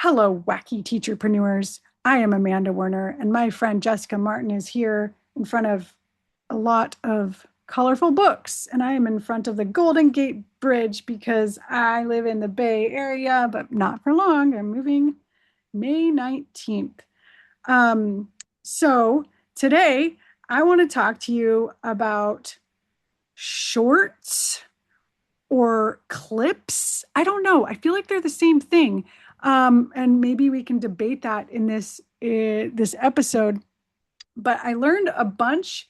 Hello, wacky teacherpreneurs. I am Amanda Werner, and my friend Jessica Martin is here in front of a lot of colorful books. And I am in front of the Golden Gate Bridge because I live in the Bay Area, but not for long. I'm moving May 19th. Um, so today I want to talk to you about shorts or clips. I don't know. I feel like they're the same thing. And maybe we can debate that in this episode. But I learned a bunch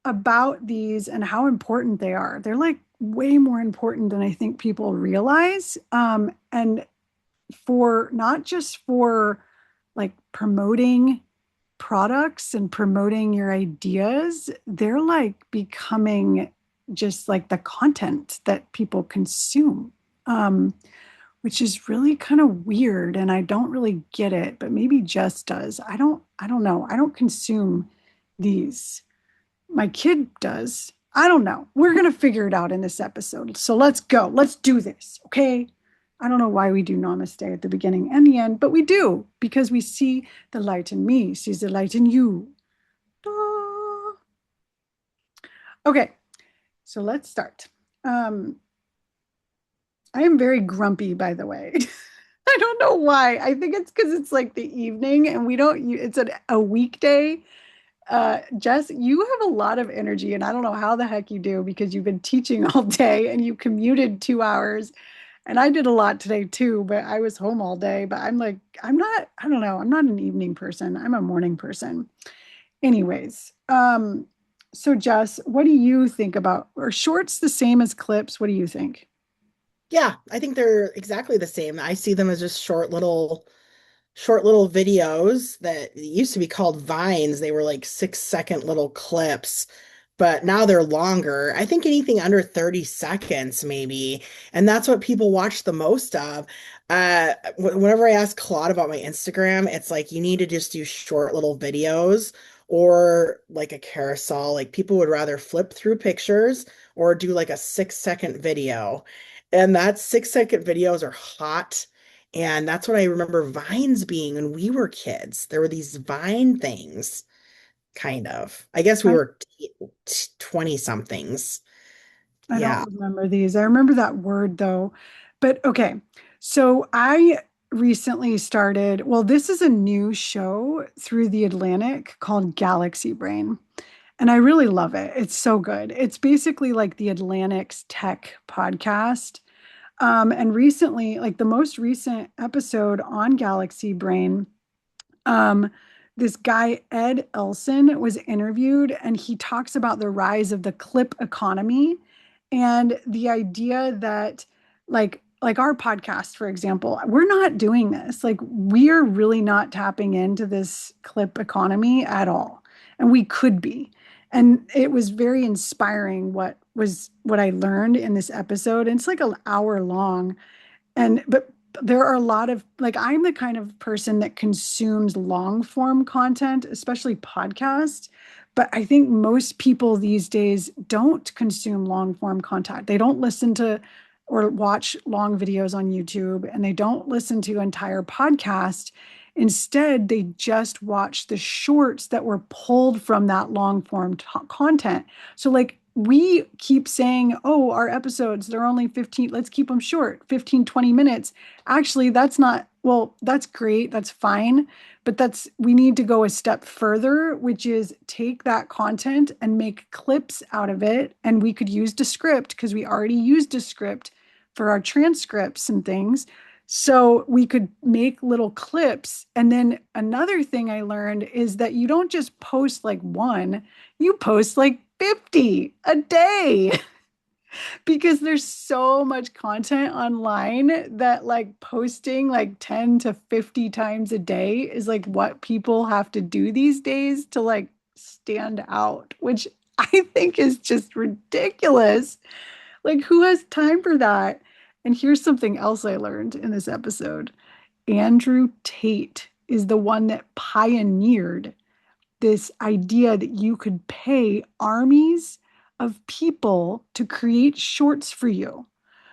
about these and how important they are. They're like way more important than I think people realize. And for not just for like promoting products and promoting your ideas, they're like becoming just like the content that people consume, which is really kind of weird. And I don't really get it, but maybe Jess does. I don't know. I don't consume these. My kid does. I don't know. We're going to figure it out in this episode. So let's go. Let's do this. Okay. I don't know why we do namaste at the beginning and the end, but we do because we see the light in me, sees the light in you. Da. Okay, so let's start. I am very grumpy, by the way. I don't know why. I think it's because it's like the evening and we don't, it's a weekday. Jess, you have a lot of energy, and I don't know how the heck you do because you've been teaching all day and you commuted 2 hours. And I did a lot today too, but I was home all day. But I'm like, I don't know, I'm not an evening person. I'm a morning person. Anyways, so Jess, what do you think about, are shorts the same as clips? What do you think? Yeah, I think they're exactly the same. I see them as just short little videos that used to be called Vines. They were like 6-second little clips, but now they're longer. I think anything under 30 seconds, maybe. And that's what people watch the most of. Whenever I ask Claude about my Instagram, it's like you need to just do short little videos or like a carousel. Like people would rather flip through pictures or do like a 6-second video. And that 6-second videos are hot. And that's what I remember Vines being when we were kids. There were these Vine things, kind of. I guess we I, were 20 somethings. I don't Yeah. remember these. I remember that word though. But okay, so I recently started, well, this is a new show through the Atlantic called Galaxy Brain. And I really love it. It's so good. It's basically like the Atlantic's tech podcast. And recently, like the most recent episode on Galaxy Brain, um, this guy, Ed Elson, was interviewed and he talks about the rise of the clip economy and the idea that, like our podcast, for example, we're not doing this. Like, we're really not tapping into this clip economy at all. And we could be. And it was very inspiring what I learned in this episode. And it's like an hour long. But there are a lot of, like, I'm the kind of person that consumes long form content, especially podcasts. But I think most people these days don't consume long form content. They don't listen to or watch long videos on YouTube, and they don't listen to entire podcasts. Instead, they just watch the shorts that were pulled from that long form content. So, like, we keep saying, oh, our episodes, they're only 15, let's keep them short, 15, 20 minutes. Actually, that's not, well, that's great, that's fine. But we need to go a step further, which is take that content and make clips out of it. And we could use Descript because we already use Descript for our transcripts and things. So we could make little clips. And then another thing I learned is that you don't just post like one, you post like 50 a day because there's so much content online that like posting like 10 to 50 times a day is like what people have to do these days to like stand out, which I think is just ridiculous. Like, who has time for that? And here's something else I learned in this episode. Andrew Tate is the one that pioneered this idea that you could pay armies of people to create shorts for you.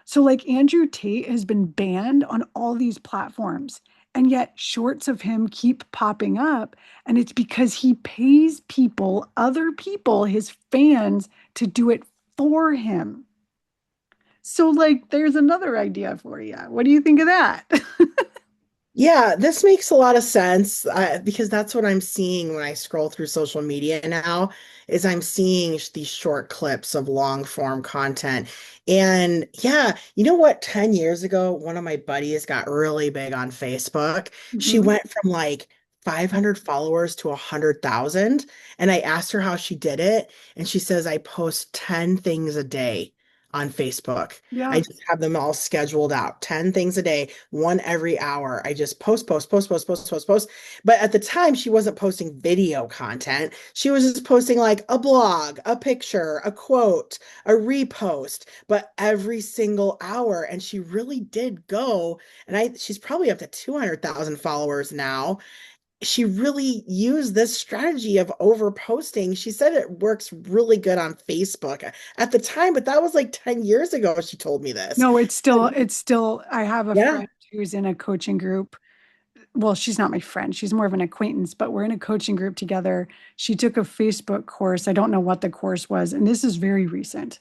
So, like, Andrew Tate has been banned on all these platforms. And yet shorts of him keep popping up. And it's because he pays people, other people, his fans, to do it for him. So, like, there's another idea for you. What do you think of that? Yeah, this makes a lot of sense because that's what I'm seeing when I scroll through social media now, is I'm seeing these short clips of long form content. And yeah, you know what? 10 years ago, one of my buddies got really big on Facebook. She Mhm. went from like 500 followers to 100,000. And I asked her how she did it. And she says, I post 10 things a day on Facebook. I Yeah. just have them all scheduled out, 10 things a day, one every hour. I just post, post, post, post, post, post, post. But at the time, she wasn't posting video content. She was just posting like a blog, a picture, a quote, a repost, but every single hour. And she really did go. And she's probably up to 200,000 followers now. She really used this strategy of over posting. She said it works really good on Facebook at the time, but that was like 10 years ago she told me this. No, it's still, I have a Yeah. friend who's in a coaching group. Well, she's not my friend. She's more of an acquaintance, but we're in a coaching group together. She took a Facebook course. I don't know what the course was, and this is very recent.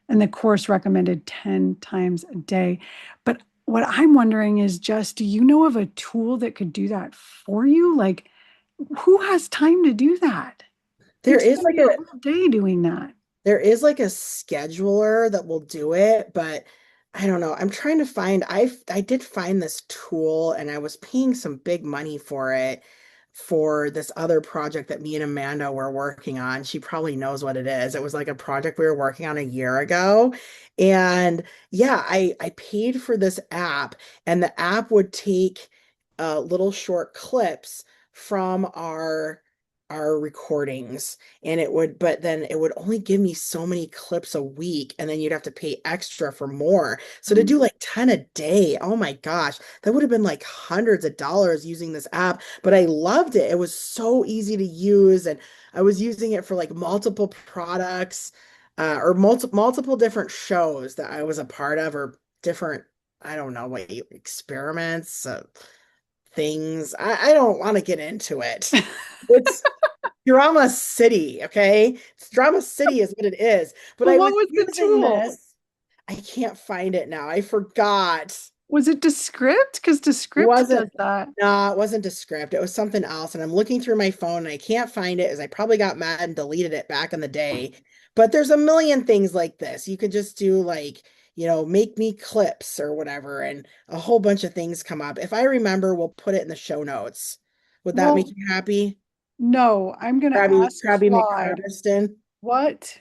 And the course recommended 10 times a day. But what I'm wondering is just, do you know of a tool that could do that for you? Like, who has time to do that? There You'd is spend like your a whole day doing that. There is like a scheduler that will do it, but I don't know. I'm trying to find I did find this tool and I was paying some big money for it for this other project that me and Amanda were working on. She probably knows what it is. It was like a project we were working on a year ago. And yeah, I paid for this app and the app would take little short clips from our recordings and it would but then it would only give me so many clips a week and then you'd have to pay extra for more, so to Mhm. do like 10 a day, oh my gosh, that would have been like hundreds of dollars using this app, but I loved it. It was so easy to use and I was using it for like multiple products or multiple different shows that I was a part of or different, I don't know what experiments, things. I don't want to get into it. It's Drama City, okay? It's Drama City is what it is. But Well, I what was was the using tool? this. I can't find it now. I forgot. Was it Descript? Because It Descript wasn't, does that. no, it wasn't Descript. It was something else. And I'm looking through my phone and I can't find it as I probably got mad and deleted it back in the day. But there's a million things like this. You could just do like, make me clips or whatever, and a whole bunch of things come up. If I remember, we'll put it in the show notes. Would that make Well, you happy? no, I'm going to ask Krabby Claude McCarverston. what,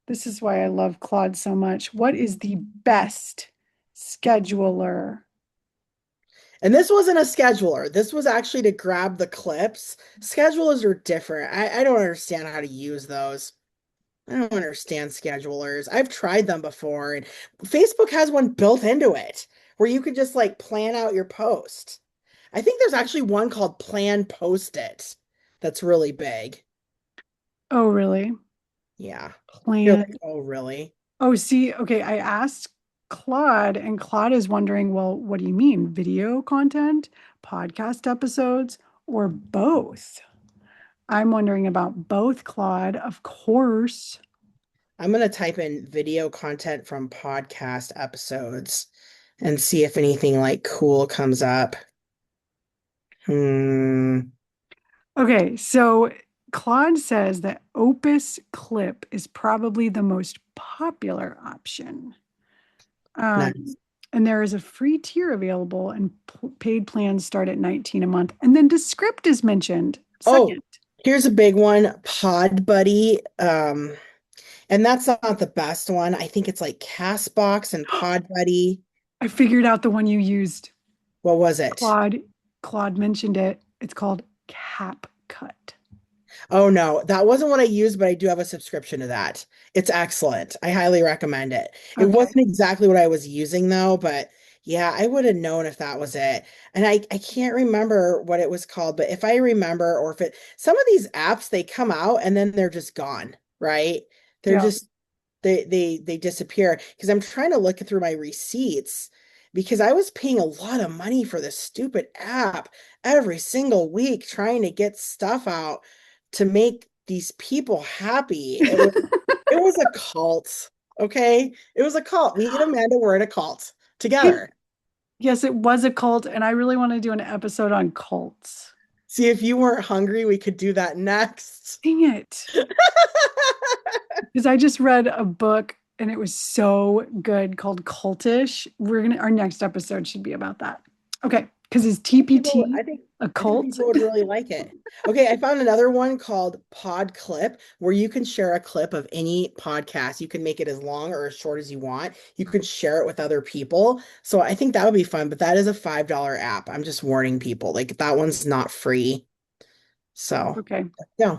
this is why I love Claude so much. What is the best scheduler? And this wasn't a scheduler. This was actually to grab the clips. Schedulers are different. I don't understand how to use those. I don't understand schedulers. I've tried them before, and Facebook has one built into it where you could just like plan out your post. I think there's actually one called Plan Post It that's really big. Oh, really? Yeah. You're Plan. like, oh, really? Oh, see, okay, I asked Claude, and Claude is wondering, well, what do you mean? Video content, podcast episodes, or both? I'm wondering about both, Claude, of course. I'm going to type in video content from podcast episodes and see if anything like cool comes up. Hmm. Okay, so Claude says that Opus Clip is probably the most popular option. Um, Nice. and there is a free tier available, and paid plans start at 19 a month. And then Descript is mentioned Oh, second. here's a big one, Pod Buddy. And that's not the best one. I think it's like Castbox and Pod Buddy. I figured out the one you used. What was it? Claude, Claude mentioned it. It's called CapCut. Oh no, that wasn't what I used, but I do have a subscription to that. It's excellent. I highly recommend it. It Okay. wasn't exactly what I was using though, but yeah, I would have known if that was it. And I can't remember what it was called, but if I remember, or if it, some of these apps, they come out and then they're just gone, right? They're Yeah. just, they disappear because I'm trying to look through my receipts because I was paying a lot of money for this stupid app every single week trying to get stuff out to make these people happy. It was a cult. Okay? It was a cult. Me and Amanda were in a cult It, together. yes, it was a cult, and I really want to do an episode on cults. See, if you weren't hungry, we could do that next. Dang it. Because I just read a book and it was so good called Cultish. Our next episode should be about that. Okay. Because is People, TPT I think a I think cult? people would really like it. Okay, I found another one called Pod Clip where you can share a clip of any podcast. You can make it as long or as short as you want. You can share it with other people. So I think that would be fun, but that is a $5 app. I'm just warning people. Like that one's not free. So, Okay. yeah.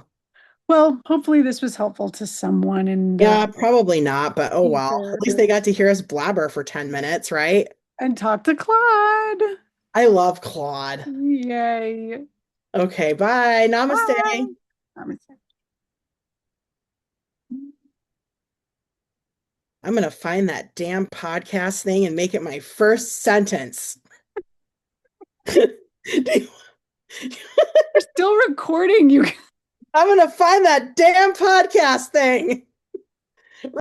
Well, hopefully this was helpful to someone Yeah, probably not, but oh well. At ether least they got to hear us blabber for 10 minutes, right? and talk to Claude. I love Claude. Yay. Okay, bye. Bye. Namaste. Namaste. I'm gonna find that damn podcast thing and make it my first sentence. We're still recording you. I'm gonna find that damn podcast thing.